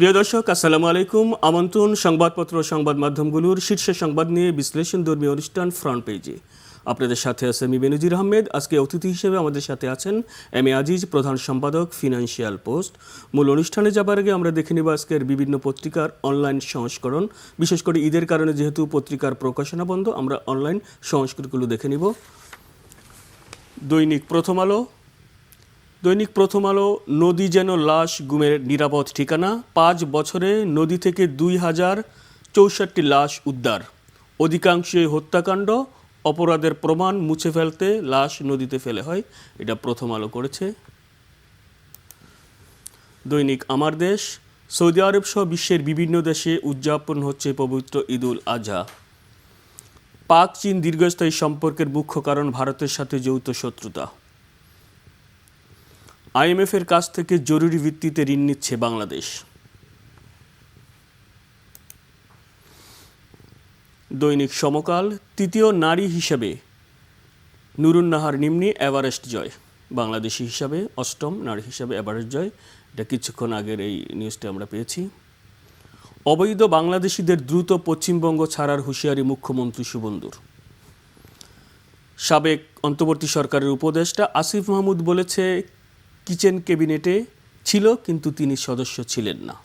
প্রিয় দর্শক, আসসালামু আলাইকুম। আমন্ত্রণ সংবাদপত্র ও সংবাদ মাধ্যমগুলোর শীর্ষ সংবাদ নিয়ে বিশ্লেষণধর্মী অনুষ্ঠান ফ্রন্ট পেজে। আপনাদের সাথে আছে আমি বেনজির আহমেদ। আজকে অতিথি হিসেবে আমাদের সাথে আছেন এম এ আজিজ, প্রধান সম্পাদক, ফিনান্সিয়াল পোস্ট। মূল অনুষ্ঠানে যাবার আগে আমরা দেখে নেব আজকের বিভিন্ন পত্রিকার অনলাইন সংস্করণ। বিশেষ করে ঈদের কারণে যেহেতু পত্রিকার প্রকাশনা বন্ধ, আমরা অনলাইন সংস্করণগুলো দেখে নিব। দৈনিক প্রথম আলো, নদী যেন লাশ গুমের নিরাপদ ঠিকানা। 5 বছরে নদী থেকে 2064 লাশ উদ্ধার। অধিকাংশই হত্যাকাণ্ড, অপরাধের প্রমাণ মুছে ফেলতে লাশ নদীতে ফেলে হয়। এটা প্রথম আলো করেছে। দৈনিক আমার দেশ, সৌদি আরব সহ বিশ্বের বিভিন্ন দেশে উদযাপন হচ্ছে পবিত্র ঈদুল আজহা। পাক চীন দীর্ঘস্থায়ী সম্পর্কের মুখ্য কারণ ভারতের সাথে যৌথ শত্রুতা। আইএমএফের কাছ থেকে জরুরি ভিত্তিতে ঋণ নিচ্ছে বাংলাদেশ। দৈনিক সমকাল, তৃতীয় নারী হিসেবে নুরুন্নাহার নিম্নি এভারেস্ট জয়। বাংলাদেশি হিসাবে অষ্টম নারী হিসাবে এভারেস্ট জয়। এটা কিছুক্ষণ আগের এই নিউজটা আমরা পেয়েছি। অবৈধ বাংলাদেশিদের দ্রুত পশ্চিমবঙ্গ ছাড়ার হুঁশিয়ারি মুখ্যমন্ত্রী শুভেন্দুর। সাবেক অন্তর্বর্তী সরকারের উপদেষ্টা আসিফ মাহমুদ বলেছে, কিচেন ক্যাবিনেটে ছিল কিন্তু তিনি সদস্য ছিলেন না।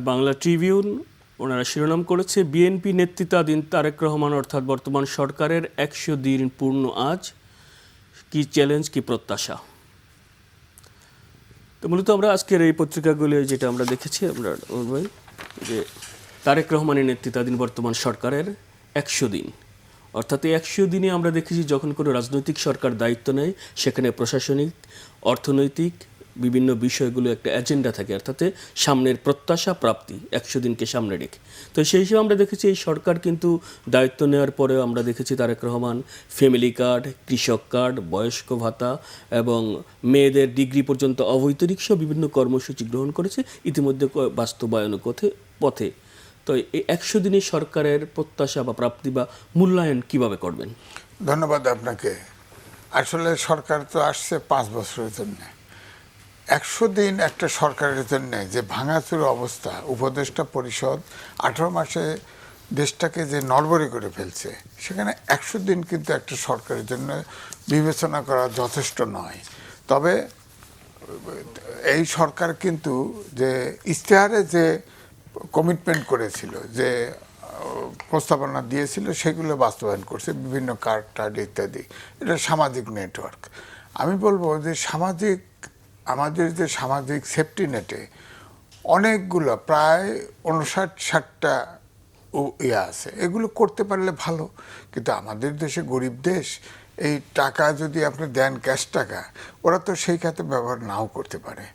বাংলা ট্রিবিউন ওনারা শিরোনাম করেছে, বিএনপি নেতৃত্বাধীন তারেক রহমান অর্থাৎ বর্তমান সরকারের 100 দিন পূর্ণ আজ, কি চ্যালেঞ্জ কি প্রত্যাশা। তো মূলত আমরা আজকের এই পত্রিকাগুলো যেটা আমরা দেখেছি, আমরা বলবই যে তারেক রহমানের নেতৃত্বাধীন বর্তমান সরকারের 100 দিন, অর্থাৎ এই 100 দিনে আমরা দেখেছি যখন কোনো রাজনৈতিক সরকার দায়িত্ব নেয় সেখানে প্রশাসনিক, অর্থনৈতিক বিভিন্ন বিষয়গুলো একটা এজেন্ডা থাকে, অর্থাৎ সামনের প্রত্যাশা প্রাপ্তি 100 দিনকে সামনে রেখে। তো সেই হিসেবে আমরা দেখেছি এই সরকার কিন্তু দায়িত্ব নেওয়ার পরেও আমরা দেখেছি তারেক রহমান ফ্যামিলি কার্ড, কৃষক কার্ড, বয়স্ক ভাতা এবং মেয়েদের ডিগ্রি পর্যন্ত অবৈতনিক সহ বিভিন্ন কর্মসূচি গ্রহণ করেছে, ইতিমধ্যে বাস্তবায়ন পথে। তো এই 100 দিনের সরকারের প্রত্যাশা বা প্রাপ্তি বা মূল্যায়ন কিভাবে করবেন? ধন্যবাদ আপনাকে। আসলে সরকার তো আসছে 5 বছরের জন্য। 100 দিন একটা সরকারের জন্য যে ভাঙাচুরা অবস্থা, উপদেষ্টা পরিষদ 18 মাসে দেশটাকে যে নড়বড়ে করে ফেলছে, সেখানে 100 দিন কিন্তু একটা সরকারের জন্য বিবেচনা করা যথেষ্ট নয়। তবে এই সরকার কিন্তু যে ইশতেহারে যে কমিটমেন্ট করেছিল, যে প্রস্তাবনা দিয়েছিল, সেগুলো বাস্তবায়ন করছে, বিভিন্ন কার্ড টার্ড ইত্যাদি। এটা সামাজিক নেটওয়ার্ক। আমি বলবো যে আমাদের যে সামাজিক সেফটি নেটে অনেকগুলো প্রায় 59-60টা ইয়ে আছে, এগুলো করতে পারলে ভালো। কিন্তু আমাদের দেশে গরিব দেশ, এই টাকা যদি আপনি দেন ক্যাশ টাকা, ওরা তো সেই খাতে ব্যবহার নাও করতে পারে।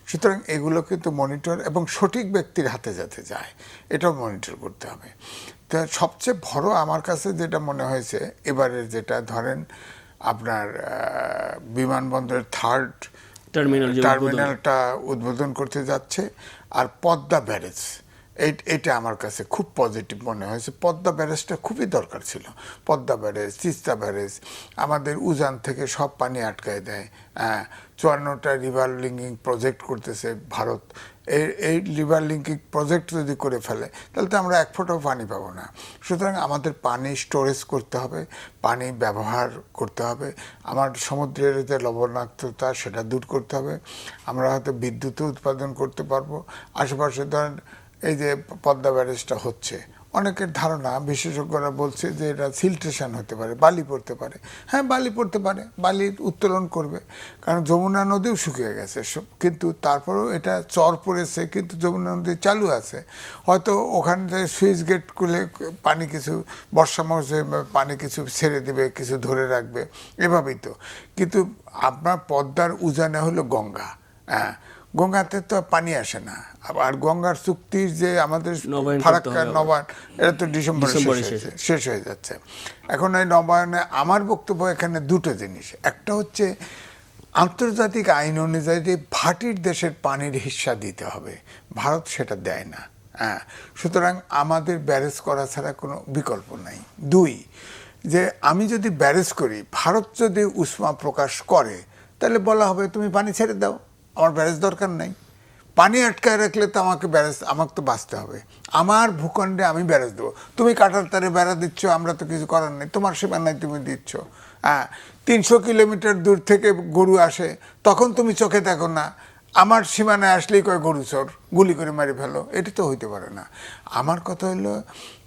সুতরাং এগুলো কিন্তু মনিটর এবং সঠিক ব্যক্তির হাতে যাতে যায়, এটাও মনিটর করতে হবে। তো সবচেয়ে বড় আমার কাছে যেটা মনে হয়েছে এবারের, যেটা ধরেন আপনার বিমানবন্দরের থার্ড টার্মিনালটা উদ্বোধন করতে যাচ্ছে, আর পদ্মা ব্যারেজ, এইটা আমার কাছে খুব পজিটিভ মনে হয়েছে। পদ্মা ব্যারেজটা খুবই দরকার ছিল। পদ্মা ব্যারেজ, তিস্তা ব্যারেজ আমাদের উজান থেকে সব পানি আটকায় দেয়। 54টা রিভার লিঙ্কিং প্রজেক্ট করতেছে ভারত। এই রিভার লিঙ্কিং প্রজেক্ট যদি করে ফেলে তাহলে তো আমরা 1 ফোঁটাও পানি পাবো না। সুতরাং আমাদের পানি স্টোরেজ করতে হবে, পানি ব্যবহার করতে হবে। আমার সমুদ্রের যে লবণাক্ততা, সেটা দূর করতে হবে। আমরা হয়তো বিদ্যুৎও উৎপাদন করতে পারবো। আশেপাশে ধরেন এই যে পদ্মা ব্যারেজটা হচ্ছে, অনেকের ধারণা, বিশেষজ্ঞরা বলছে যে এটা সিল্ট্রেশন হতে পারে, বালি পড়তে পারে। হ্যাঁ, বালি পড়তে পারে, বালি উত্তোলন করবে, কারণ যমুনা নদীও শুকিয়ে গেছে। কিন্তু তারপরেও এটা চর পড়েছে, কিন্তু যমুনা নদী চালু আছে। হয়তো ওখান থেকে সুইচ গেট খুলে পানি কিছু বর্ষা মৌসুমে পানি কিছু ছেড়ে দেবে, কিছু ধরে রাখবে, এভাবেই তো। কিন্তু আপনার পদ্মার উজানে হলো গঙ্গা। হ্যাঁ, গঙ্গাতে তো পানি আসে না। আর গঙ্গার চুক্তির যে আমাদের ফারাক্কা নবায়ন, এটা তো ডিসেম্বরে শেষ হয়ে যাচ্ছে। এখন এই নবায়নে আমার বক্তব্য এখানে দুটো জিনিস। একটা হচ্ছে আন্তর্জাতিক আইন অনুযায়ী ভাটির দেশের পানির হিস্সা দিতে হবে, ভারত সেটা দেয় না। সুতরাং আমাদের ব্যারেজ করা ছাড়া কোনো বিকল্প নাই। 2, যে আমি যদি ব্যারেজ করি, ভারত যদি উষ্মা প্রকাশ করে, তাহলে বলা হবে তুমি পানি ছেড়ে দাও, আমার ব্যারেজ দরকার নাই। পানি আটকায় রাখলে তো আমাকে তো বাঁচতে হবে, আমার ভূখণ্ডে আমি ব্যারেজ দেবো। তুমি কাঁটার তারে বেড়া দিচ্ছ, আমরা তো কিছু করার নেই, তোমার সীমানায় তুমি দিচ্ছ। হ্যাঁ, 300 কিলোমিটার দূর থেকে গরু আসে, তখন তুমি চোখে দেখো না, আমার সীমানায় আসলেই কয় গরু চোর, গুলি করে মারি ফেলো। এটা তো হইতে পারে না। আমার কথা হলো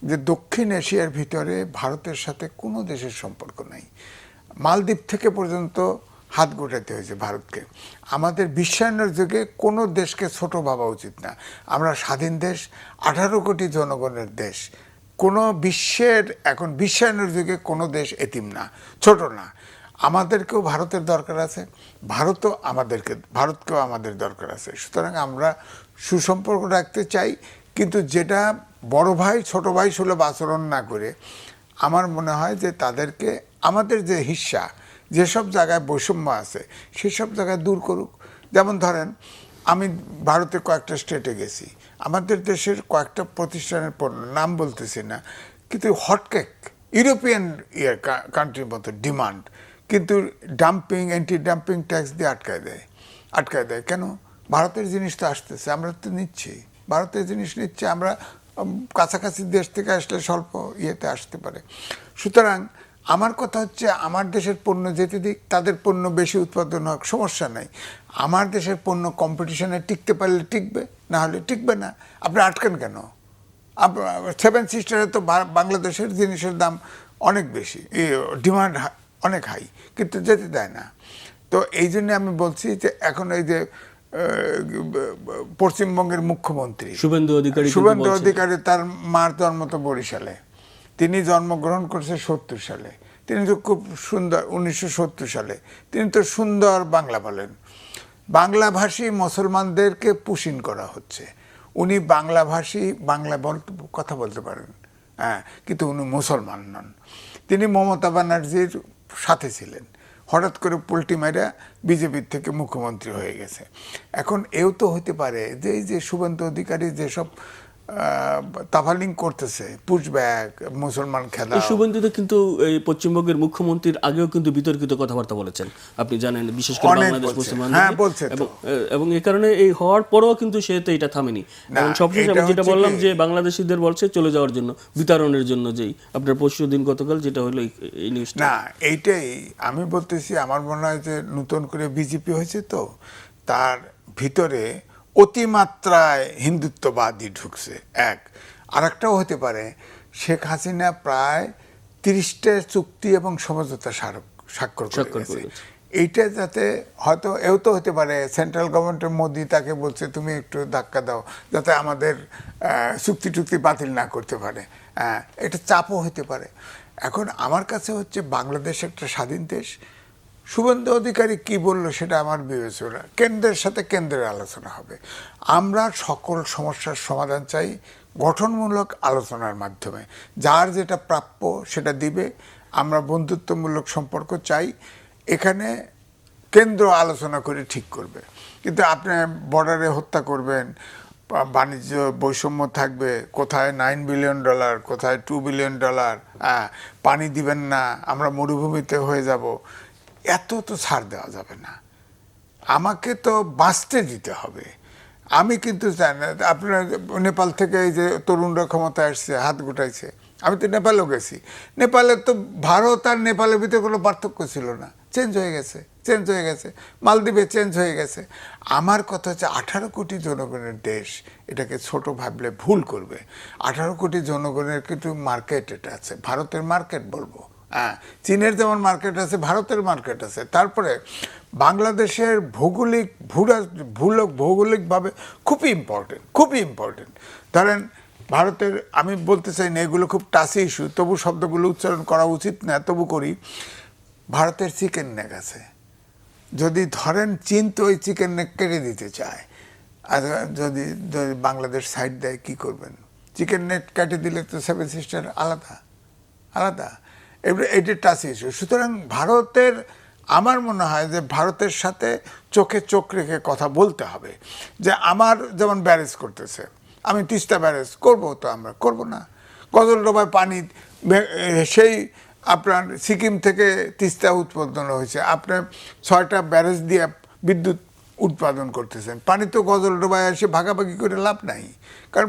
যে দক্ষিণ এশিয়ার ভিতরে ভারতের সাথে কোনো দেশের সম্পর্ক নাই। মালদ্বীপ থেকে পর্যন্ত হাত গোটাতে হয়েছে ভারতকে। আমাদের বিশ্বায়নের যুগে কোনো দেশকে ছোট ভাবা উচিত না। আমরা স্বাধীন দেশ, 18 কোটি জনগণের দেশ। কোনো এখন বিশ্বায়নের যুগে কোনো দেশ এতিম না, ছোট না। আমাদেরকেও ভারতের দরকার আছে, ভারতকেও আমাদের দরকার আছে। সুতরাং আমরা সুসম্পর্ক রাখতে চাই, কিন্তু যেটা বড় ভাই ছোট ভাই সুলভ আচরণ না করে, আমার মনে হয় যে তাদেরকে আমাদের যে হিস্সা, যেসব জায়গায় বৈষম্য আছে সেসব জায়গায় দূর করুক। যেমন ধরেন, আমি ভারতের কয়েকটা স্টেটে গেছি, আমাদের দেশের কয়েকটা প্রতিষ্ঠানের পণ্য, নাম বলতেছি না, কিন্তু হটকেক ইউরোপিয়ান কান্ট্রির মতো ডিমান্ড, কিন্তু অ্যান্টি ডাম্পিং ট্যাক্স দিয়ে আটকায় দেয়। কেন? ভারতের জিনিস তো আসতেছে, আমরা তো নিচ্ছি, ভারতের জিনিস নিচ্ছে, আমরা কাছাকাছি দেশ থেকে আসলে স্বল্প ইয়েতে আসতে পারে। সুতরাং আমার কথা হচ্ছে, আমার দেশের পণ্য যেতে দিক, তাদের পণ্য বেশি উৎপাদন হোক, সমস্যা নাই। আমার দেশের পণ্য কম্পিটিশনে টিকতে পারলে টিকবে, না হলে টিকবে না। আপনি আটকান কেন? সেভেন সিস্টারে তো বাংলাদেশের জিনিসের দাম অনেক বেশি, ডিমান্ড অনেক হাই, কিন্তু যেতে দেয় না। তো এই জন্য আমি বলছি যে এখন এই যে পশ্চিমবঙ্গের মুখ্যমন্ত্রী শুভেন্দু অধিকারী, তার মার জন্ম তো বরিশালে, তিনি জন্মগ্রহণ করেছে 70 সালে, তিনি তো খুব সুন্দর, 1970 সালে তিনি তো সুন্দর বাংলা বলেন। বাংলাভাষী মুসলমানদেরকে পুশিন করা হচ্ছে। উনি বাংলাভাষী, কথা বলতে পারেন, হ্যাঁ, কিন্তু উনি মুসলমান নন। তিনি মমতা ব্যানার্জির সাথে ছিলেন, হঠাৎ করে পোল্টি মাইরা বিজেপির থেকে মুখ্যমন্ত্রী হয়ে গেছে। এখন এও তো হতে পারে যে এই যে শুভেন্দু অধিকারী যেসব তাফালিং করতেছে, পুশব্যাক, মুসলমান খেলা। শুভেন্দু তো কিন্তু এই পশ্চিমবঙ্গের মুখ্যমন্ত্রীর আগেও কিন্তু বিতর্কিত কথাবার্তা বলেছেন, আপনি জানেন, বিশেষ করে বাংলাদেশ মুসলমান, এবং এই কারণে এই হওয়ার পরেও কিন্তু সে তো এটা থামেনি। এবং সবশেষে আমি যেটা বললাম যে বাংলাদেশিদের বলছে চলে যাওয়ার জন্য, বিতরণের জন্য, যেই আপনার পরশুদিন গতকাল যেটা হলো এই নিউজটা। না, এইটাই আমি বলতেছি, আমার মনে হয় যে নতুন করে বিজেপি হয়েছে, তো তার ভিতরে অতিমাত্রায় হিন্দুত্ববাদী ঢুকছে। আর একটাও হতে পারে, শেখ হাসিনা প্রায় 30টা চুক্তি এবং সমঝোতা স্বাক্ষর করেছে। এইটা যাতে হয়তো এও তো হতে পারে সেন্ট্রাল গভর্নমেন্টের মোদি তাকে বলছে তুমি একটু ধাক্কা দাও যাতে আমাদের চুক্তি বাতিল না করতে পারে, এটা চাপও হতে পারে। এখন আমার কাছে হচ্ছে বাংলাদেশ একটা স্বাধীন দেশ। শুভেন্দু অধিকারী কি বললো সেটা আমার বিবেচনা, কেন্দ্রের সাথে কেন্দ্রের আলোচনা হবে। আমরা সকল সমস্যার সমাধান চাই গঠনমূলক আলোচনার মাধ্যমে, যার যেটা প্রাপ্য সেটা দিবে। আমরা বন্ধুত্বমূলক সম্পর্ক চাই, এখানে কেন্দ্র আলোচনা করে ঠিক করবে। কিন্তু আপনি বর্ডারে হত্যা করবেন, বাণিজ্য বৈষম্য থাকবে, কোথায় $9 বিলিয়ন, কোথায় $2 বিলিয়ন, পানি দিবেন না, আমরা মরুভূমিতে হয়ে যাব, এত তো ছাড় দেওয়া যাবে না। আমাকে তো বাঁচতে দিতে হবে। আমি কিন্তু চাই না আপনার নেপাল থেকে এই যে তরুণরা ক্ষমতায় আসছে, হাত গোটাইছে, আমি তো নেপালও গেছি। নেপালে তো ভারত আর নেপালের ভিতরে কোনো পার্থক্য ছিল না, চেঞ্জ হয়ে গেছে। মালদ্বীপে চেঞ্জ হয়ে গেছে। আমার কথা হচ্ছে 18 কোটি জনগণের দেশ, এটাকে ছোট ভাবলে ভুল করবে। 18 কোটি জনগণের কিন্তু মার্কেট এটা আছে, ভারতের মার্কেট বলবো, চীনের যেমন মার্কেট আছে, ভারতের মার্কেট আছে। তারপরে বাংলাদেশের ভৌগোলিকভাবে খুবই ইম্পর্টেন্ট। ধরেন ভারতের, আমি বলতে চাই না এগুলো খুব টাসি ইস্যু, তবু শব্দগুলো উচ্চারণ করা উচিত না, তবু করি। ভারতের চিকেন নেক আছে, যদি ধরেন চীন তো ওই চিকেন নেক কেটে দিতে চায়, আর যদি বাংলাদেশ সাইড দেয় কি করবেন? চিকেন নেক কেটে দিলে তো সেভেন সিস্টার আলাদা, এটা টাচ ইস্যু। সুতরাং ভারতের, আমার মনে হয় যে ভারতের সাথে চোখে চোখ রেখে কথা বলতে হবে। যে আমার যেমন ব্যারেজ করতেছে, আমি তিস্তা ব্যারেজ করবো, তো আমরা করবো না। গজলডোবায় পানি সেই আপনার সিকিম থেকে তিস্তা উৎপাদন হয়েছে, আপনার 6টা ব্যারেজ দিয়ে বিদ্যুৎ উৎপাদন করতেছেন। পানি তো গজলডোবায় এসে ভাগাভাগি করে লাভ নাই, কারণ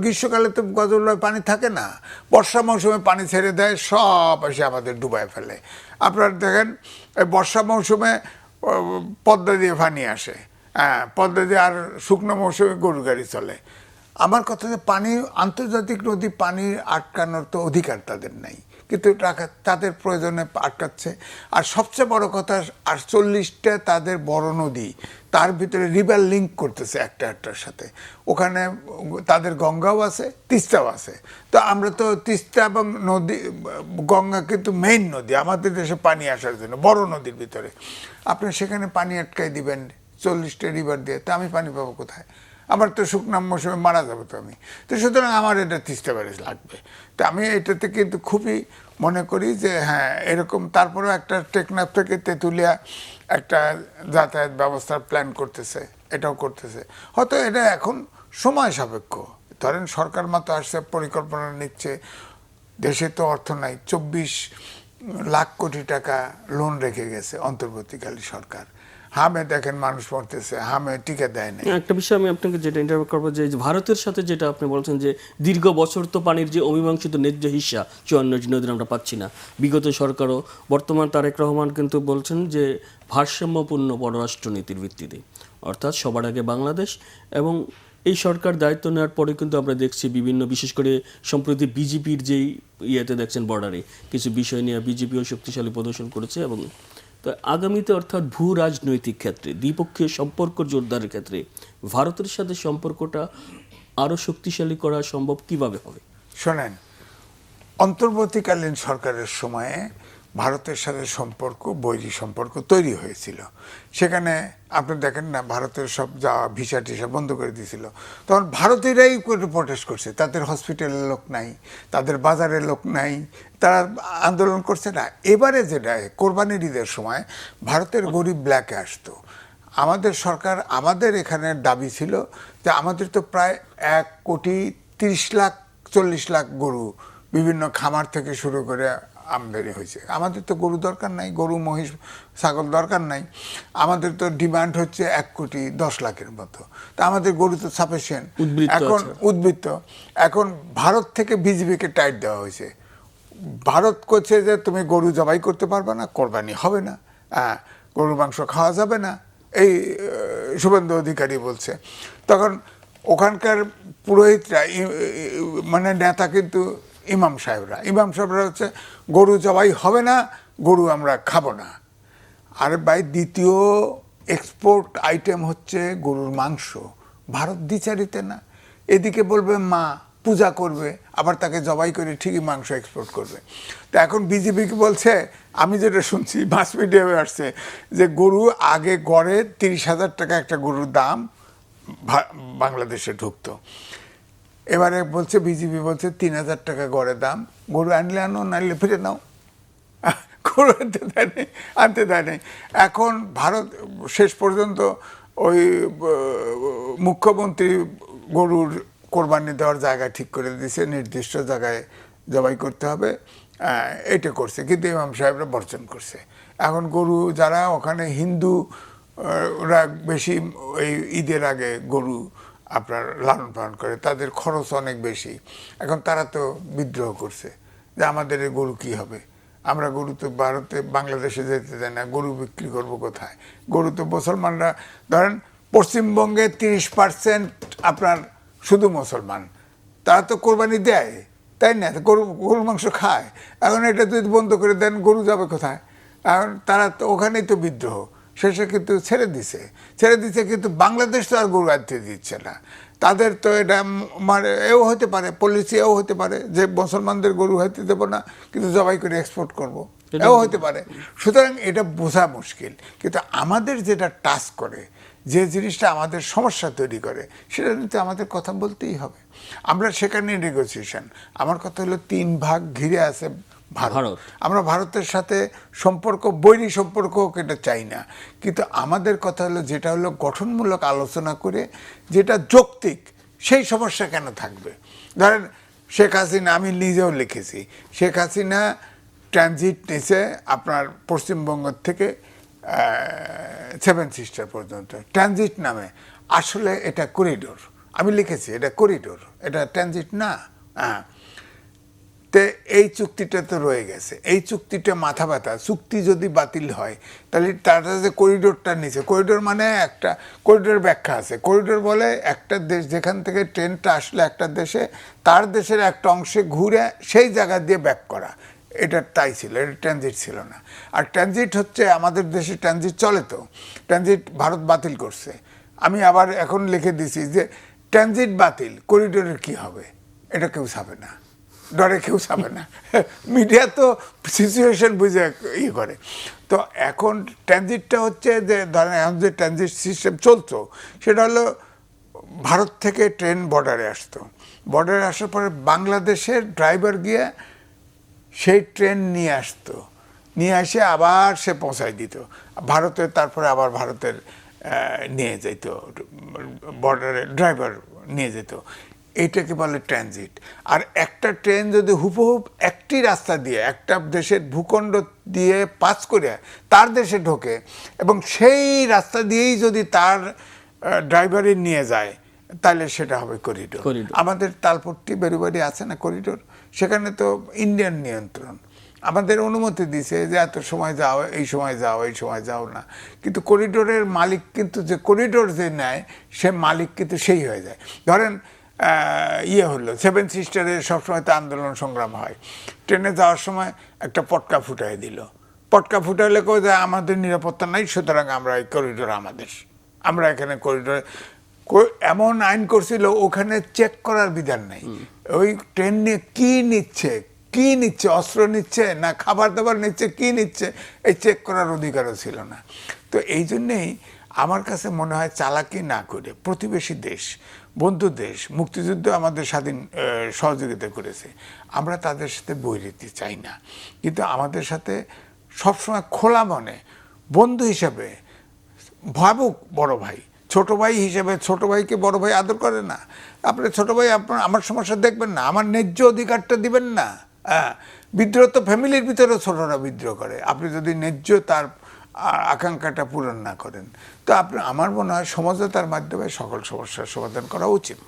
গ্রীষ্মকালে তো গজলডোবায় পানি থাকে না, বর্ষা মৌসুমে পানি ছেড়ে দেয়, সব এসে আমাদের ডুবায় ফেলে। আপনার দেখেন বর্ষা মৌসুমে পদ্মা দিয়ে পানি আসে, হ্যাঁ পদ্মা দিয়ে, আর শুকনো মৌসুমে গরু গাড়ি চলে। আমার কথা যে পানি, আন্তর্জাতিক নদী পানি আটকানোর তো অধিকার তাদের নাই, কিন্তু তাদের প্রয়োজনে আটকাচ্ছে। আর সবচেয়ে বড় কথা, 48টা তাদের বড় নদী, তার ভিতরে রিভার লিঙ্ক করতেছে একটার সাথে। ওখানে তাদের গঙ্গাও আছে, তিস্তাও আছে। তো আমরা তো তিস্তা এবং নদী, গঙ্গা কিন্তু মেইন নদী আমাদের দেশে পানি আসার জন্য, বড় নদীর ভিতরে। আপনি সেখানে পানি আটকাই দিবেন 40টা রিভার দিয়ে, তো আমি পানি পাবো কোথায়? আমার তো শুকনো মৌসুমে মারা যাবো তো আমি। তো সুতরাং আমার এটা তিস্তা ব্যারেজ লাগবে। তো আমি এটাতে কিন্তু খুবই মনে করি যে হ্যাঁ এরকম, তারপরেও একটা টেকনাফ থেকে তেঁতুলিয়া একটা যাতায়াত ব্যবস্থার প্ল্যান করতেছে, এটাও করতেছে। হয়তো এটা এখন সময় সাপেক্ষ, ধরেন সরকার মতো আসছে, পরিকল্পনা নিচ্ছে, দেশে তো অর্থ নাই, 24 লাখ কোটি টাকা লোন রেখে গেছে অন্তর্বর্তীকালীন সরকার। হামে দেখেন মানুষ মরতেছে, হামে টিকা দেয় না। একটা বিষয় আমি আপনাকে যেটা ইন্টারভিউ করবো, যে ভারতের সাথে যেটা আপনি বলছেন যে দীর্ঘ বছর তো পানির যে অমীমাংসিত ন্যায্য হিস্সা 54 নদীর আমরা পাচ্ছি না। বিগত সরকারও, বর্তমান তারেক রহমান কিন্তু বলছেন যে ভারসাম্যপূর্ণ পররাষ্ট্রনীতির ভিত্তিতে, অর্থাৎ সবার আগে বাংলাদেশ। এবং এই সরকার দায়িত্ব নেওয়ার পরে কিন্তু আমরা দেখছি বিভিন্ন, বিশেষ করে সম্প্রতি বিজেপির যেই ইয়েতে দেখছেন বর্ডারে কিছু বিষয় নিয়ে বিজেপিও শক্তিশালী প্রদর্শন করেছে। এবং তো আগামীতে অর্থাৎ ভূ রাজনৈতিক ক্ষেত্রে দ্বিপক্ষীয় সম্পর্ক জোরদারের ক্ষেত্রে ভারতের সাথে সম্পর্কটা আরও শক্তিশালী করা সম্ভব কিভাবে হবে? শোনেন, অন্তর্বর্তীকালীন সরকারের সময়ে ভারতের সাথে সম্পর্ক, বৈরী সম্পর্ক তৈরি হয়েছিল। সেখানে আপনি দেখেন না, ভারতের সব যাওয়া ভিসা টিসা বন্ধ করে দিয়েছিল। তখন ভারতীয়রাই প্রোটেস্ট করছে, তাদের হসপিটালের লোক নাই, তাদের বাজারের লোক নাই, তারা আন্দোলন করছে না। এবারে যেটা কোরবানির ঈদের সময় ভারতের গরিব ব্ল্যাকে আসতো, আমাদের সরকার, আমাদের এখানে দাবি ছিল যে আমাদের তো প্রায় 1,30,40,00,000 গরু বিভিন্ন খামার থেকে শুরু করে আমদানি হয়েছে। আমাদের তো গরু দরকার নাই, গরু মহিষ ছাগল দরকার নাই। আমাদের তো ডিমান্ড হচ্ছে 1,10,00,000 মতো। তা আমাদের গরু তো সাফিসিয়েন্ট। এখন উদ্বৃত্ত, এখন ভারত থেকে বিজেপিকে টাইট দেওয়া হয়েছে। ভারত করছে যে তুমি গরু জবাই করতে পারবে না, কোরবানি হবে না, গরুর মাংস খাওয়া যাবে না, এই শুভেন্দু অধিকারী বলছে। তখন ওখানকার পুরোহিতরা, মানে নেতা কিন্তু ইমাম সাহেবরা হচ্ছে গরু জবাই হবে না, গরু আমরা খাবো না। আর ভাই দ্বিতীয় এক্সপোর্ট আইটেম হচ্ছে গরুর মাংস, ভারত দ্বিচারিতে না। এদিকে বলবে মা পূজা করবে, আবার তাকে জবাই করে ঠিকই মাংস এক্সপোর্ট করবে। তো এখন বিজেপিকে বলছে, আমি যেটা শুনছি মাস মিডিয়ামে আসছে, যে গরু আগে গড়ে 30,000 টাকা একটা গরুর দাম বাংলাদেশে ঢুকতো। এবারে বলছে বিজেপি বলছে 3,000 টাকা গড়ে দাম, গরু আনলে আনো, নাইলে ফিরে নাও। গরু আনতে দেয় নাই। এখন ভারত শেষ পর্যন্ত ওই মুখ্যমন্ত্রী গরুর কোরবানি দেওয়ার জায়গা ঠিক করে দিয়েছে, নির্দিষ্ট জায়গায় জবাই করতে হবে, এটা করছে। কিন্তু ইমাম সাহেবরা বর্জন করছে। এখন গরু যারা ওখানে হিন্দু ওরা বেশি ওই ঈদের আগে গরু আপনার লালন পালন করে, তাদের খরচ অনেক বেশি। এখন তারা তো বিদ্রোহ করছে যে আমাদের এই গরু কী হবে, আমরা গরু তো ভারতে বাংলাদেশে যেতে দেয় না, গরু বিক্রি করব কোথায়? গরু তো মুসলমানরা, ধরেন পশ্চিমবঙ্গে 30% আপনার শুধু মুসলমান, তারা তো কোরবানি দেয়, তাই না? গরুর মাংস খায়। এখন এটা যদি বন্ধ করে দেন, গরু যাবে কোথায়? এখন তারা তো ওখানেই তো বিদ্রোহ শেষে কিন্তু ছেড়ে দিছে, কিন্তু বাংলাদেশ তো আর গরু আনতে দিচ্ছে না। তাদের তো এটা মানে এও হতে পারে, পলিসি এও হতে পারে যে মুসলমানদের গরু হইতে দেবো না, কিন্তু জবাই করে এক্সপোর্ট করব, এও হতে পারে। সুতরাং এটা বোঝা মুশকিল। কিন্তু আমাদের যেটা টাচ করে, যে জিনিসটা আমাদের সমস্যা তৈরি করে, সেটা নিতে আমাদের কথা বলতেই হবে। আমরা সেখানে নেগোসিয়েশন, আমার কথা হলো 3 ভাগ ঘিরে আছে ভারত। আমরা ভারতের সাথে সম্পর্ক, বৈরী সম্পর্ক হোক, এটা চাই না। কিন্তু আমাদের কথা হলো, যেটা হলো গঠনমূলক আলোচনা করে যেটা যৌক্তিক, সেই সমস্যা কেন থাকবে? ধরেন শেখ হাসিনা, আমি নিজেও লিখেছি, শেখ হাসিনা ট্রানজিট নিছে আপনার পশ্চিমবঙ্গ থেকে সেভেন সিস্টার পর্যন্ত ট্রানজিট নামে, আসলে এটা করিডোর। আমি লিখেছি এটা করিডোর, এটা ট্রানজিট না। হ্যাঁ, তে এই চুক্তিটা তো রয়ে গেছে, এই চুক্তিটা মাথা ব্যথা। চুক্তি যদি বাতিল হয় তাহলে তারা যে করিডোরটা নিছে, করিডোর মানে একটা করিডোর ব্যাখ্যা আছে। করিডোর বলে একটা দেশ যেখান থেকে ট্রেনটা আসলে একটা দেশে, তার দেশের একটা অংশে ঘুরে সেই জায়গা দিয়ে ব্যাক করা, এটা তাই ছিল, এটা ট্রানজিট ছিল না। আর ট্রানজিট হচ্ছে আমাদের দেশে ট্রানজিট চলে, তো ট্রানজিট ভারত বাতিল করছে। আমি আবার এখন লিখে দিছি যে ট্রানজিট বাতিল, করিডোরের কি হবে, এটা কেউ ছাপে না, ডরে কেউ ছাপে না। মিডিয়া তো সিচুয়েশন বুঝে ইয়ে করে। তো এখন ট্রানজিটটা হচ্ছে যে ধরেন এখন যে ট্রানজিট সিস্টেম চলতো সেটা হলো ভারত থেকে ট্রেন বর্ডারে আসতো, বর্ডারে আসার পরে বাংলাদেশের ড্রাইভার গিয়ে সেই ট্রেন নিয়ে আসতো, নিয়ে এসে আবার সে পৌঁছায় দিত ভারতে, তারপরে আবার ভারতের নিয়ে যেত, বর্ডারে ড্রাইভার নিয়ে যেত। এইটাকে বলে ট্রানজিট। আর একটা ট্রেন যদি হুবহুব একটি রাস্তা দিয়ে একটা দেশের ভূখণ্ড দিয়ে পাস করে তার দেশে ঢোকে এবং সেই রাস্তা দিয়েই যদি তার ড্রাইভারই নিয়ে যায়, তাহলে সেটা হবে করিডোর। আমাদের তালপট্টি বেরুবাড়ি আছে না করিডোর, সেখানে তো ইন্ডিয়ান নিয়ন্ত্রণ, আমাদের অনুমতি দিছে যে এত সময় যাও, এই সময় যাও, এই সময় যাও না, কিন্তু করিডোরের মালিক কিন্তু যে করিডোর যে নেয় সে মালিক কিন্তু সেই হয়ে যায়। ধরেন ইয়ে হলো সেভেন সিস্টারের সবসময় তো আন্দোলন সংগ্রাম হয়, ট্রেনে যাওয়ার সময় একটা পটকা ফুটাই দিল, পটকা ফুটাইলে কেউ যায় আমাদের নিরাপত্তা নাই, সুতরাং আমরা এই করিডোর আমাদের, আমরা এখানে করিডোরে এমন আইন করছিল ওখানে চেক করার বিধান নেই, ওই ট্রেন নিয়ে কি নিচ্ছে, অস্ত্র নিচ্ছে না খাবার দাবার নিচ্ছে, কি নিচ্ছে, এই চেক করার অধিকারও ছিল না। তো এই জন্যেই আমার কাছে মনে হয় চালাকি না করে প্রতিবেশী দেশ, বন্ধু দেশ, মুক্তিযুদ্ধ আমাদের স্বাধীন সহযোগিতা করেছে, আমরা তাদের সাথে বৈরিতি চাই না, কিন্তু আমাদের সাথে সবসময় খোলা মনে বন্ধু হিসাবে ভাবুক। বড় ভাই ছোট ভাই হিসেবে, ছোট ভাইকে বড় ভাই আদর করে না, আপনি ছোট ভাই আপনার আমার সমস্যা দেখবেন না, আমার ন্যায্য অধিকারটা দিবেন না। হ্যাঁ, বিদ্রোহ তো ফ্যামিলির ভিতরে ছোটরা বিদ্রোহ করে, আপনি যদি ন্যায্য তার আকাঙ্ক্ষাটা পূরণ না করেন, তো আপনি, আমার মনে হয় সমঝোতার মাধ্যমে সকল সমস্যার সমাধান করা উচিত।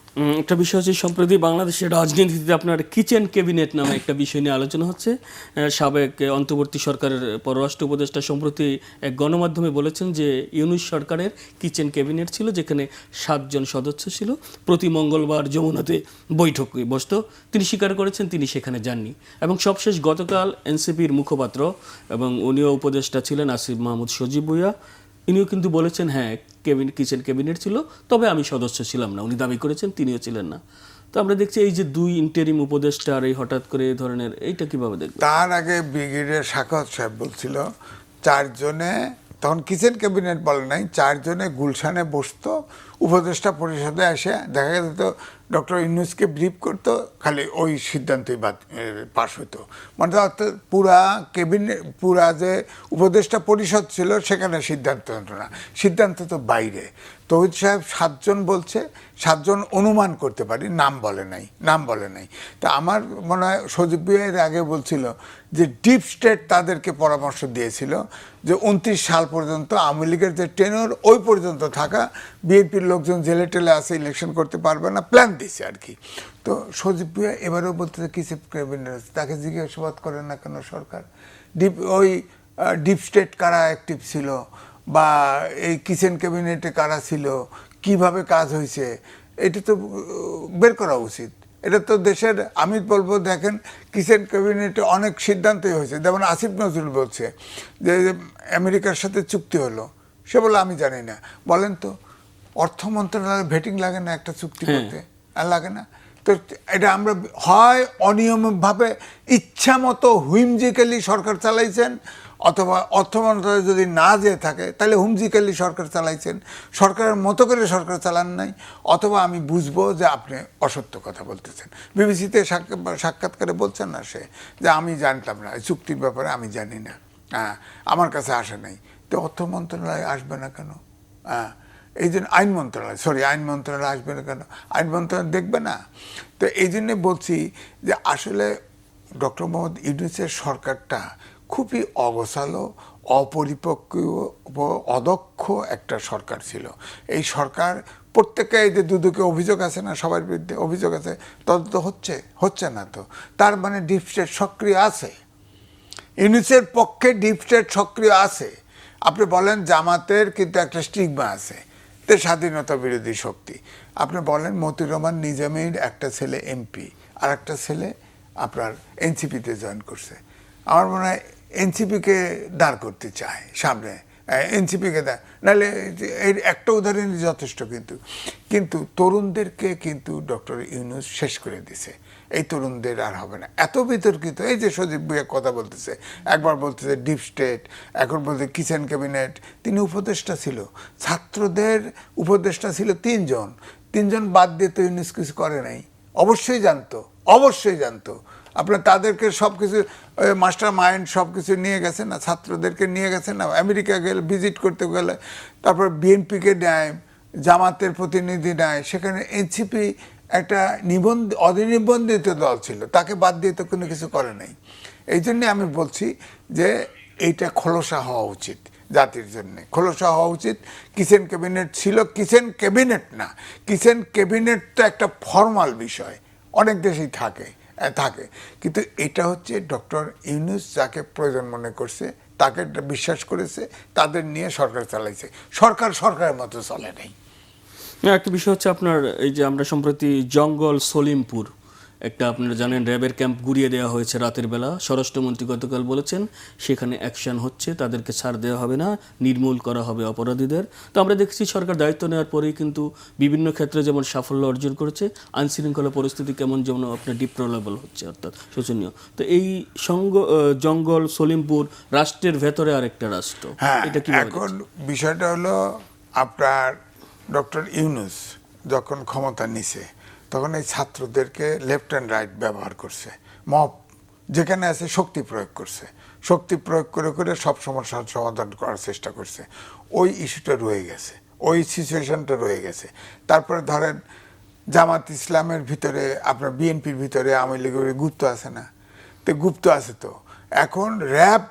একটা বিষয় হচ্ছে সম্প্রতি বাংলাদেশের রাজনীতিতে আপনার কিচেন ক্যাবিনেট নামে একটা বিষয় নিয়ে আলোচনা হচ্ছে। সাবেক অন্তর্বর্তী সরকারের পররাষ্ট্র উপদেষ্টা সম্প্রতি এক গণমাধ্যমে বলেছেন যে ইউনূস সরকারের কিচেন ক্যাবিনেট ছিল, যেখানে 7 জন সদস্য ছিল, প্রতি মঙ্গলবার যমুনাতে বৈঠক বসতো। তিনি স্বীকার করেছেন তিনি সেখানে যাননি, এবং সবশেষ গতকাল এনসিপির মুখপাত্র এবং উনিও উপদেষ্টা ছিলেন আসিফ মাহমুদ সজীব ভুঁইয়া, ইনিও কিন্তু বলেছেন হ্যাঁ কিচেন ক্যাবিনেট ছিল, তবে আমি সদস্য ছিলাম না। উনি দাবি করেছেন তিনিও ছিলেন না। তো আমরা দেখছি এই যে 2 ইন্টারিম উপদেষ্টা আর এই হঠাৎ করে এই ধরনের, এইটা কিভাবে দেখব? তার আগে ব্রিগেডিয়ার সাখাওয়াত সাহেব বলছিল 4 জনে, তখন কিচেন ক্যাবিনেট বলে নাই, 4 জনে গুলশানে বসতো, উপদেষ্টা পরিষদে এসে দেখা যেত ডক্টর ইউনূসকে ব্রিফ করতো, খালি ওই সিদ্ধান্তই পাশ হতো। মানে অর্থাৎ পুরা ক্যাবিনেট, পুরা যে উপদেষ্টা পরিষদ ছিল সেখানে সিদ্ধান্ত হতো না, সিদ্ধান্ত তো বাইরে। তৌহিদ সাহেব 7 জন বলছে, 7 জন অনুমান করতে পারি, নাম বলে নাই। তা আমার মনে হয় সজীব ভুঁইয়া আগে বলছিল যে ডিপ স্টেট তাদেরকে পরামর্শ দিয়েছিল যে 29 সাল পর্যন্ত আওয়ামী লীগের যে টেনর ওই পর্যন্ত থাকা, বিএনপির লোকজন জেলে টেলে আসে, ইলেকশন করতে পারবে না, প্ল্যান দিছে আর কি। তো সজীব ভুঁইয়া এবারেও বলতে কিসের ক্যাবিনেট, তাকে জিজ্ঞাসাবাদ করে না কেন সরকার, ডিপ স্টেট কারা অ্যাক্টিভ ছিল, বা এই কিচেন ক্যাবিনেটে কারা ছিল, কিভাবে কাজ হয়েছে, এটা তো বের করা উচিত। এটা তো দেশের, আমি বলবো দেখেন কিচেন ক্যাবিনেটে অনেক সিদ্ধান্তই হয়েছে, যেমন আসিফ নজরুল বলছে যে আমেরিকার সাথে চুক্তি হলো, সে বলে আমি জানি না। বলেন তো অর্থ মন্ত্রণালয়ের ভেটিং লাগে না একটা চুক্তি করতে? আর লাগে না তো? এটা আমরা হয় অনিয়মিতভাবে ইচ্ছা মতো হুইমজিক্যালি সরকার চালাইছেন, অথবা অর্থ মন্ত্রণালয় যদি না যেয়ে থাকে তাহলে হুমজিক্যালি সরকার চালাইছেন, সরকারের মতো করে সরকার চালান নাই, অথবা আমি বুঝবো যে আপনি অসত্য কথা বলতেছেন। বিবিসিতে সাক্ষাৎকারে বলছেন না সে যে আমি জানতাম না, চুক্তির ব্যাপারে আমি জানি না, আমার কাছে আসে নাই। তো অর্থ মন্ত্রণালয় আসবে না কেন? এই জন্য আইন মন্ত্রণালয় আসবে না কেন? আইন মন্ত্রণালয় দেখবে না? তো এই জন্যে বলছি যে আসলে ডক্টর মোহাম্মদ ইউনূসের সরকারটা খুবই অগোছালো, অপরিপক্ক, অদক্ষ একটা সরকার ছিল। এই সরকার প্রত্যেকে এই যে দুদকে অভিযোগ আছে না, সবার বিরুদ্ধে অভিযোগ আছে, তদন্ত হচ্ছে না। তো তার মানে ডিপ স্টেট সক্রিয় আছে, ইউনূসের পক্ষে ডিপ স্টেট সক্রিয় আছে। আপনি বলেন জামাতের কিন্তু একটা স্টিগমা আছে, তে স্বাধীনতা বিরোধী শক্তি। আপনি বলেন মতিউর রহমান নিজামীর একটা ছেলে এমপি, আর একটা ছেলে আপনার এনসিপিতে জয়েন করছে। আমার মনে হয় এনসিপিকে দাঁড় করতে চায় সামনে, এনসিপিকে দেয়, নাহলে এর একটা উদাহরণই যথেষ্ট। কিন্তু তরুণদেরকে কিন্তু ডক্টর ইউনূস শেষ করে দিছে। এই তরুণদের আর হবে না। এত বিতর্কিত, এই যে সজীব ভুইয়া কথা বলতেছে, একবার বলতেছে ডিপ স্টেট, এখন বলতে কিচেন ক্যাবিনেট। তিনি উপদেষ্টা ছিল, ছাত্রদের উপদেষ্টা ছিল তিনজন বাদ দিয়ে তো ইউনূস কিছু করে নাই। অবশ্যই জানতো। আপনার তাদেরকে সব কিছু মাস্টার মাইন্ড সব কিছু নিয়ে গেছে না, ছাত্রদেরকে নিয়ে গেছে না, আমেরিকা গেলে ভিজিট করতে গেলে, তারপর বিএনপিকে নেয়, জামাতের প্রতিনিধি নেয়, সেখানে এনসিপি একটা অনিবন্ধিত দল ছিল, তাকে বাদ দিয়ে তো কোনো কিছু করে নাই। এই জন্যে আমি বলছি যে এইটা খোলসা হওয়া উচিত, জাতির জন্য খোলসা হওয়া উচিত। কিচেন ক্যাবিনেট ছিল, কিচেন ক্যাবিনেট না, কিচেন ক্যাবিনেট তো একটা ফর্মাল বিষয়, অনেক দেশেই থাকে, কিন্তু এটা হচ্ছে ডক্টর ইউনূস যাকে প্রয়োজন মনে করছে, তাকে বিশ্বাস করেছে, তাদের নিয়ে সরকার চালাইছে। সরকারের মতো চলে নাই। একটা বিষয় হচ্ছে আপনার এই যে আমরা সম্প্রতি জঙ্গল সলিমপুর একটা, আপনারা জানেন র্যাবের ক্যাম্প গুড়িয়ে দেওয়া হয়েছে রাতের বেলা। স্বরাষ্ট্রমন্ত্রী গতকাল বলেছেন সেখানে অ্যাকশন হচ্ছে, তাদেরকে ছাড় দেওয়া হবে না, নির্মূল করা হবে অপরাধীদের। তো আমরা দেখছি সরকার দায়িত্ব নেওয়ার পরেই কিন্তু বিভিন্ন ক্ষেত্রে যেমন সাফল্য অর্জন করেছে, আইনশৃঙ্খলা পরিস্থিতি কেমন যেমন আপনার ডিপ্লোরেবল হচ্ছে, অর্থাৎ শোচনীয়। তো এই জঙ্গল সলিমপুর রাষ্ট্রের ভেতরে আরেকটা রাষ্ট্র, এটা কি এখন বিষয়টা হলো আপনার ডক্টর ইউনূস যখন ক্ষমতা নিছে তখন এই ছাত্রদেরকে লেফট অ্যান্ড রাইট ব্যবহার করছে, মব যেখানে আছে শক্তি প্রয়োগ করছে, শক্তি প্রয়োগ করে সব সমস্যার সমাধান করার চেষ্টা করছে। ওই ইস্যুটা রয়ে গেছে, ওই সিচুয়েশনটা রয়ে গেছে। তারপরে ধরেন জামাত ইসলামের ভিতরে, আপনার বিএনপির ভিতরে আওয়ামী লীগের গুপ্ত আছে না, তো গুপ্ত আছে। তো এখন র্যাব,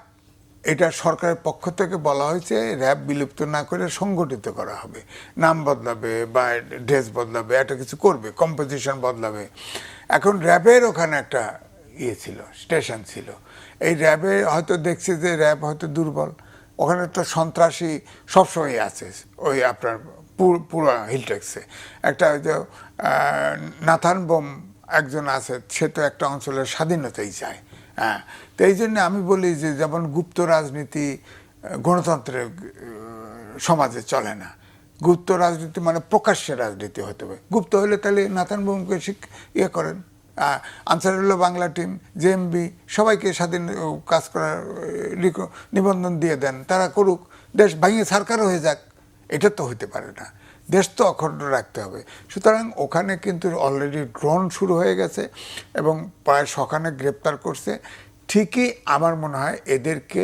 এটা সরকারের পক্ষ থেকে বলা হয়েছে র্যাব বিলুপ্ত না করে সংগঠিত করা হবে, নাম বদলাবে বা ড্রেস বদলাবে, একটা কিছু করবে, কম্পোজিশন বদলাবে। এখন র্যাবের ওখানে একটা ছিল, স্টেশন ছিল। এই র্যাবে হয়তো দেখছে যে র্যাব হয়তো দুর্বল, ওখানে তো সন্ত্রাসী সবসময় আছে। ওই আপনার পুরো হিলটেক্সে একটা ওই যে নাথান বোম একজন আছে, সে তো একটা অঞ্চলের স্বাধীনতাই চায়। হ্যাঁ, তো এই জন্য আমি বলি যে যেমন গুপ্ত রাজনীতি গণতন্ত্রের সমাজে চলে না। গুপ্ত রাজনীতি মানে প্রকাশ্যে রাজনীতি হতে হবে। গুপ্ত হলে তাহলে নাথান বোমকে ইয়ে করেন, আনসারুল্লাহ বাংলা টিম, জেএমবি সবাইকে স্বাধীন কাজ করার নিবন্ধন দিয়ে দেন, তারা করুক, দেশ ভাঙিয়ে সরকার হয়ে যাক। এটা তো হইতে পারে না, দেশ তো অখণ্ড রাখতে হবে। সুতরাং ওখানে কিন্তু অলরেডি ড্রোন শুরু হয়ে গেছে এবং প্রায় সখানে গ্রেপ্তার করছে। ঠিকই আমার মনে হয় এদেরকে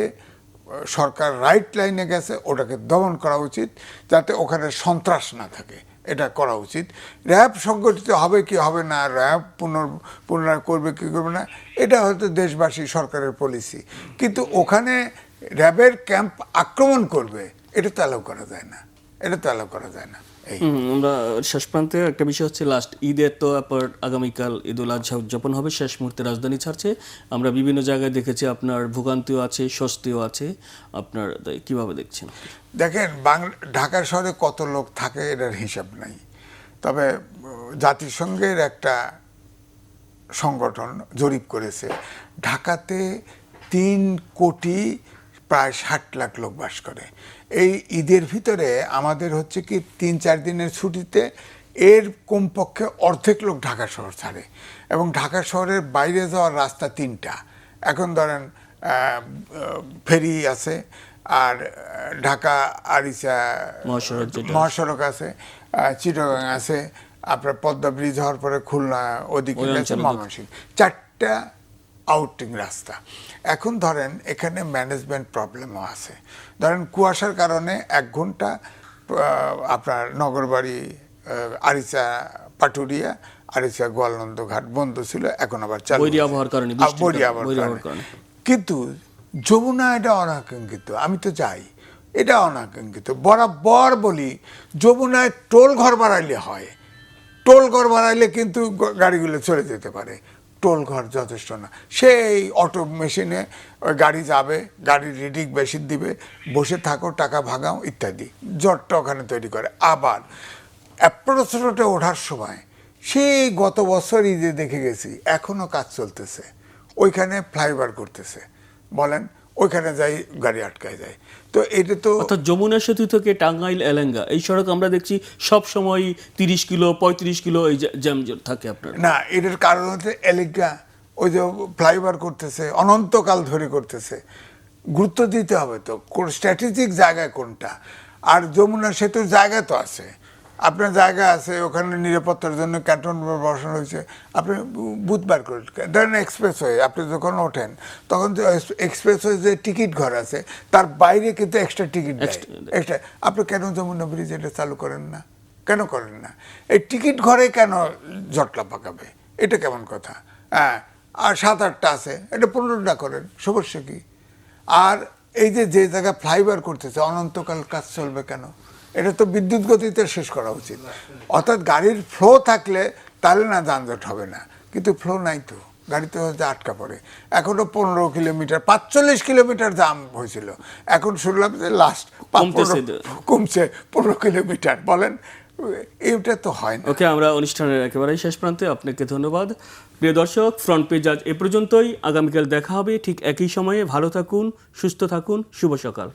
সরকার রাইট লাইনে গেছে, ওটাকে দমন করা উচিত যাতে ওখানে সন্ত্রাস না থাকে, এটা করা উচিত। র্যাব সংগঠিত হবে কি হবে না, র্যাব পুনরায় করবে কি করবে না, এটা হয়তো দেশবাসী সরকারের পলিসি। কিন্তু ওখানে র্যাবের ক্যাম্প আক্রমণ করবে, এটা তো অ্যালাউ করা যায় না, আমরা শেষ প্রান্তে একটা বিষয় হচ্ছে লাস্ট ঈদের তো আপনার আগামীকাল ঈদুল আজহা উদযাপন হবে, শেষ মুহূর্তে রাজধানী ছাড়ছে। আমরা বিভিন্ন জায়গায় দেখেছি আপনার ভোগান্তিও আছে, স্বস্তিও আছে, আপনার কিভাবে দেখছেন? দেখেন ঢাকা শহরে কত লোক থাকে এটার হিসাব নাই, তবে জাতিসংঘের একটা সংগঠন জরিপ করেছে ঢাকাতে 3 কোটি প্রায় 60 লাখ লোক বাস করে। এই ঈদের ভিতরে আমাদের হচ্ছে কি 3-4 দিনের ছুটিতে এর কমপক্ষে অর্ধেক লোক ঢাকা শহর ছাড়ে, এবং ঢাকা শহরের বাইরে যাওয়ার রাস্তা 3টা। এখন ধরেন ফেরি আছে, আর ঢাকা আরিচা মহাসড়ক আছে, চিটাগাং আছে, আপনার পদ্মা ব্রিজ হওয়ার পরে খুলনা ওদিকে গেছে, ময়মনসিংহ, 4টা আউটিং রাস্তা। এখন ধরেন এখানে ম্যানেজমেন্ট প্রবলেমও আছে। ধরেন কুয়াশার কারণে 1 ঘন্টা আপনার নগরবাড়ি আরিচা পাটুরিয়া আরিচা গোয়ালন্দ ঘাট বন্ধ ছিল, এখন আবার চালু বৈরী হয়েছে। আবহাওয়ার কারণে, বৈরী আবহাওয়ার কারণে। কিন্তু যমুনা এটা অনাকাঙ্ক্ষিত, আমি তো যাই, এটা অনাকাঙ্ক্ষিত। বরাবর বলি যমুনায় টোল ঘর বাড়াইলে হয়, টোল ঘর বাড়াইলে কিন্তু গাড়িগুলো চলে যেতে পারে। টোল ঘর যথেষ্ট না, সেই অটো মেশিনে ওই গাড়ি যাবে, গাড়ির রিডিং বেশি দিবে, বসে থাকো, টাকা ভাগাও ইত্যাদি, জটটা ওখানে তৈরি করে। আবার অ্যাপ্রোচ রোডে ওঠার সময় সেই গত বছর ঈদে দেখে গেছি এখনো কাজ চলতেছে, ওইখানে ফ্লাইওভার করতেছে, বলেন ওইখানে যাই গাড়ি আটকায় যায়। তো এটা তো অর্থাৎ যমুনা সেতু থেকে টাঙ্গাইল এলেঙ্গা এই সড়ক আমরা দেখছি সব সময় 30 কিলো 35 কিলো এই জ্যাম থাকে আপনার। না, এটার কারণ হচ্ছে এলিগা ওই যে ফ্লাইওভার করতেছে, অনন্তকাল ধরে করতেছে, গুরুত্ব দিতে হবে তো কোন স্ট্র্যাটেজিক জায়গায় কোনটা। আর যমুনা সেতুর জায়গা তো আছে, আপনার জায়গা আছে, ওখানে নিরাপত্তার জন্য ক্যান্টনমেন্ট বসানো হয়েছে, আপনি বুধবার করে ধরেন এক্সপ্রেসওয়ে আপনি যখন ওঠেন তখন যে এক্সপ্রেসওয়ে যে টিকিট ঘর আছে তার বাইরে কিন্তু এক্সট্রা টিকিট দেয়, এক্সট্রা। আপনি কেন যমুনা ব্রিজ এটা চালু করেন না, কেন করেন না? এই টিকিট ঘরে কেন জটলা পাকাবে, এটা কেমন কথা? হ্যাঁ, আর 7-8টা আছে, এটা 15টা করেন, সমস্যা কি? আর এই যে যে জায়গায় ফ্লাইওভার করতেছে অনন্তকাল কাজ চলবে কেন? এটা তো বিদ্যুৎ গতিতে শেষ করা উচিত। অর্থাৎ গাড়ির ফ্লো থাকলে তাহলে না যানজট হবে না, কিন্তু ফ্লো নাই তো, গাড়িতে হয়তো আটকা পড়ে। এখনো 15 কিলোমিটার 45 কিলোমিটার জাম হয়েছিল, এখন শুনলাম যে লাস্ট কমছে 15 কিলোমিটার। বলেন এইটা তো হয় না। ওকে, আমরা অনুষ্ঠানের একেবারেই শেষ প্রান্তে, আপনাকে ধন্যবাদ। প্রিয় দর্শক, ফ্রন্ট পেজ আজ এ পর্যন্তই। আগামীকাল দেখা হবে ঠিক একই সময়ে। ভালো থাকুন, সুস্থ থাকুন, শুভ সকাল।